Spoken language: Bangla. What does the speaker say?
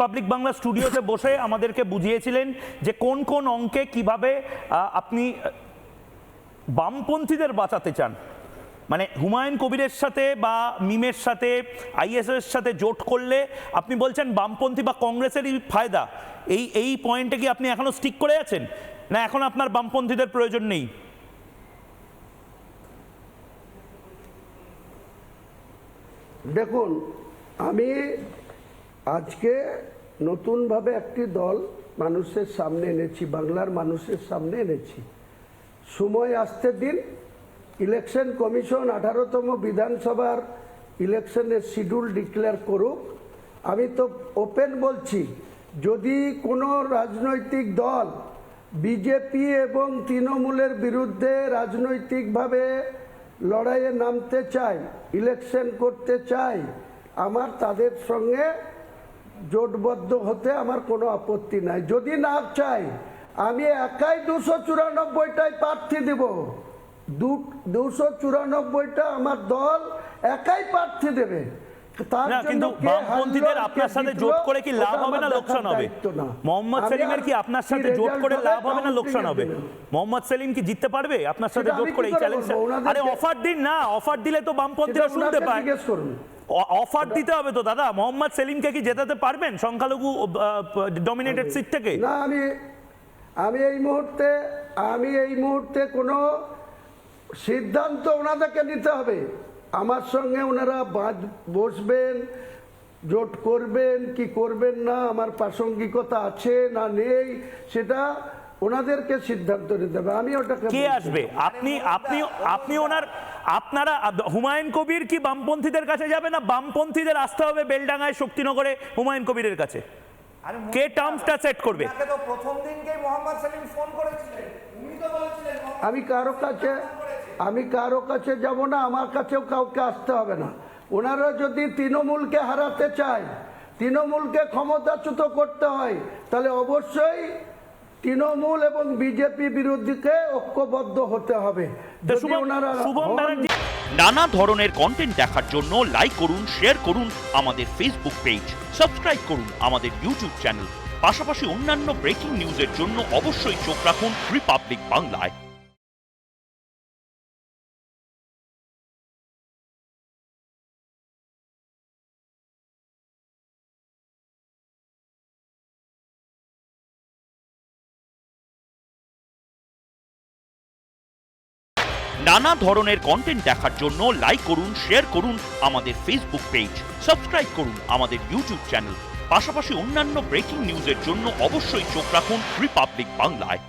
পাবলিক বাংলা স্টুডিওতে বসে আমাদেরকে বুঝিয়েছিলেন যে কোন কোন অঙ্কে কিভাবে আপনি বামপন্থীদের বাঁচাতে চান। মানে হুমায়ুন কবিরের সাথে বা মিমের সাথে আইএসএর সাথে জোট করলে আপনি বলছেন বামপন্থী বা কংগ্রেসেরই ফায়দা। এই পয়েন্টে কি আপনি এখনো স্টিক করে আছেন, না এখন আপনার বামপন্থীদের প্রয়োজন নেই? দেখুন, আমি আজকে নতুনভাবে একটি দল মানুষের সামনে এনেছি, বাংলার মানুষের সামনে এনেছি। সময় আসতে দিন, ইলেকশন কমিশন 18তম বিধানসভার ইলেকশনের শিডিউল ডিক্লেয়ার করুক। আমি তো ওপেন বলছি, যদি কোনো রাজনৈতিক দল বিজেপি এবং তৃণমূলের বিরুদ্ধে রাজনৈতিকভাবে লড়াইয়ে নামতে চায়, ইলেকশন করতে চায়, আমার তাদের সঙ্গে জোটবদ্ধ হতে আমার কোনো আপত্তি নাই। যদি না চাই, আমি একাই 294টাই প্রার্থী দেব। 294টা আমার দল একাই প্রার্থী দেবে। কিন্তু বামপন্থীদের আপনার সাথে জোট করে কি লাভ হবে না লোকসান হবে? মোহাম্মদ সেলিমের কি আপনার সাথে জোট করে লাভ হবে না লোকসান হবে? মোহাম্মদ সেলিম কি জিততে পারবে আপনার সাথে জোট করে? এই চ্যালেঞ্জ, আরে অফার দিন না, অফার দিলে তো বামপন্থীরা শুনতে পায়। অফার দিতে হবে তো দাদা। মোহাম্মদ সেলিমকে কি জেতাতে পারবেন সংখ্যালঘু ডমিনেটেড সিট থেকে? না, আমি এই মুহূর্তে কোনো সিদ্ধান্ত ওনাদেরকে নিতে হবে। আমার সঙ্গে ওনারা বসবেন, জোট করবেন কি করবেন না, আমার প্রাসঙ্গিকতা আছে না নেই, সেটা ওনাদেরকে সিদ্ধান্ত নিতে হবে। আমি ওটাকে কে আসবে? আপনি আপনারা হুমায়ুন কবির কি বামপন্থীদের কাছে যাবে, না বামপন্থীদের আসতে হবে বেলডাঙ্গায় শক্তিনগরে হুমায়ুন কবিরের কাছে? কে টার্মসটা সেট করবে? প্রথম দিনকেই মোহাম্মদ সেলিম ফোন করেছিলেন, উনি তো বলেছিলেন আমি কারো কাছে যাব না, আমার কাছেও কাউকে আসতে হবে না। ওনারা যদি তৃণমূলকে হারাতে চায়, তৃণমূলকে ক্ষমতাচ্যুত করতে হয়, তাহলে অবশ্যই তৃণমূল এবং বিজেপি বিরোধীকে ঐক্যবদ্ধ হতে হবে। নানা ধরনের কন্টেন্ট দেখার জন্য লাইক করুন, শেয়ার করুন আমাদের ফেসবুক পেজ, সাবস্ক্রাইব করুন আমাদের ইউটিউব চ্যানেল। পাশাপাশি অন্যান্য ব্রেকিং নিউজের জন্য অবশ্যই চোখ রাখুন রিপাবলিক বাংলায়। নানা ধরনের কন্টেন্ট দেখার জন্য লাইক করুন, শেয়ার করুন আমাদের ফেসবুক পেজ, সাবস্ক্রাইব করুন আমাদের ইউটিউব চ্যানেল। পাশাপাশি অন্যান্য ব্রেকিং নিউজের জন্য অবশ্যই চোখ রাখুন রিপাবলিক বাংলায়।